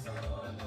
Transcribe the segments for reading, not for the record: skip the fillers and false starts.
Zangu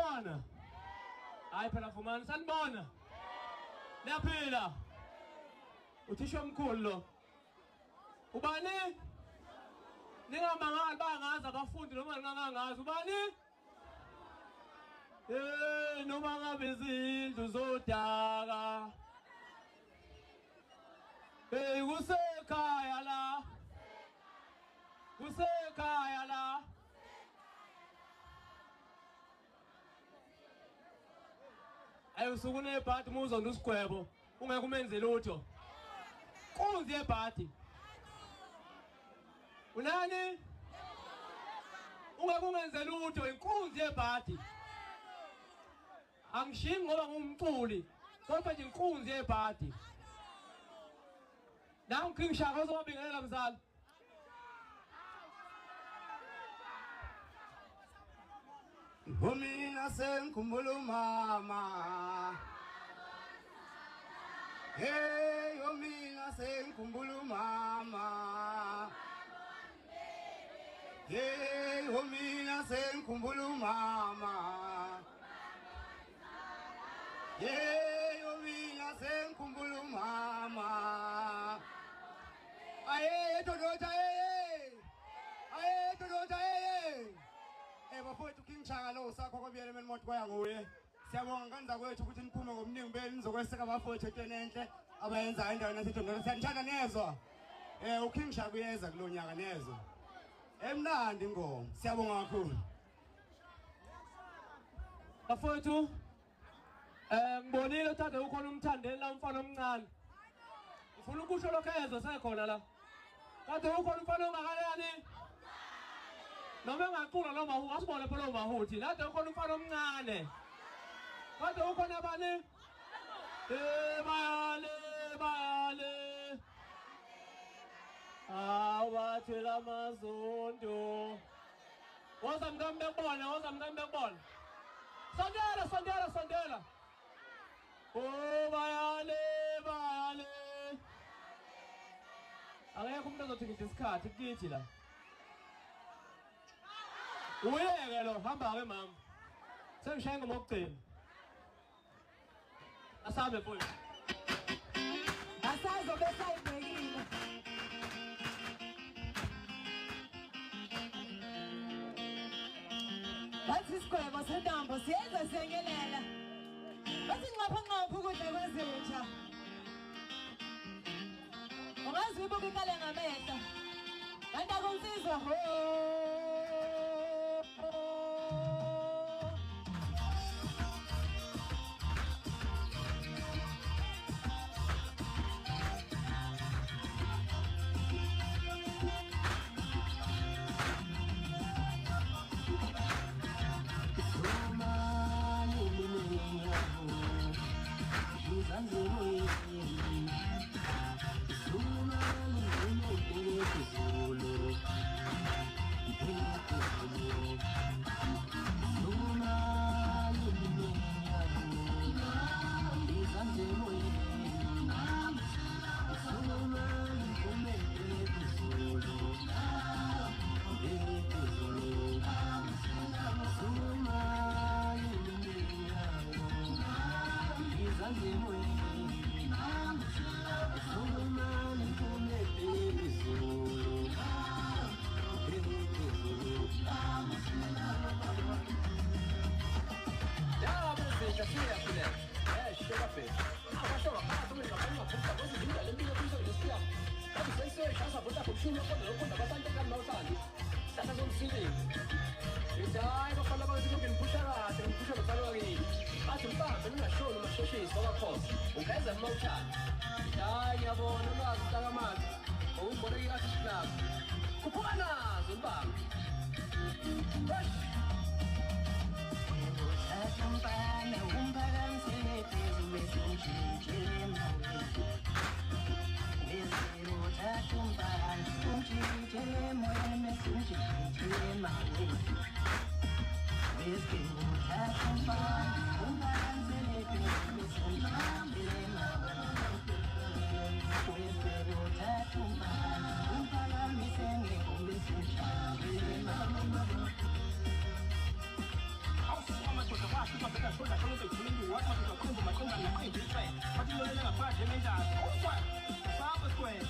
sanibona hayi phela Vumani sanibona niyaphila uthisha omkhulu lo ubani ningamangali bangazi abafundi noma ngingangazi ubani noma ngabe izindlu zodaka kusekhaya la kusekhaya la ayusukune ebhadi muzo ndusigwebo ungeke umenze lutho kunzi ebhadi unani ungeke ungenze lutho inkunzi ebhadi angishingi ngoba ngumculi kodwa nje inkunzi ebhadi nawu King Shaka uzobingelela mzala Mina sengikhumbula umama Hey mina sengikhumbula umama Hey mina sengikhumbula umama Hey mina sengikhumbula umama Aye Dodota Aye Dodota bafowethu King Shaka lo sakho kobiyele menimoto kwaya nguye siyabonga kanza kwethu ukuthi niphume ngomningi benu nizokweseka abafowethu etweni enhle abayenza endaweni yaseDondolo siyanithanda nezwa uKing Shaka uyeza kulonyaka nezwa emnandi ingoma siyabonga kakhulu bafowethu ngibonile uthathe ukhona umthandeli la umfana omncane ufuna ukusho lokho ezwe sekhona la kade ukhona umfana ongakanani noma engaqula lo mahu asibone phela lo mahu thina kade ukhona umfana omncane kade ukhona abani bayale awathela amazondo woza mkambe kubona sondela bayale akekho umuntu ozothi ngithi isikhathi kithi la uyeke lo hamba ke mama sengishaya ngomokugcina asabe boy asazobe sayibhekile bathi isigwebo sentambo siyenza siyengelela bathi nxapha ukudla kwezitsha ungazi uyibuka ikale ngamehla kanti akunsizwa watu wakitoa matonga na kwenda straight. Watu wale na baadhi ya meja. Kwa sababu square.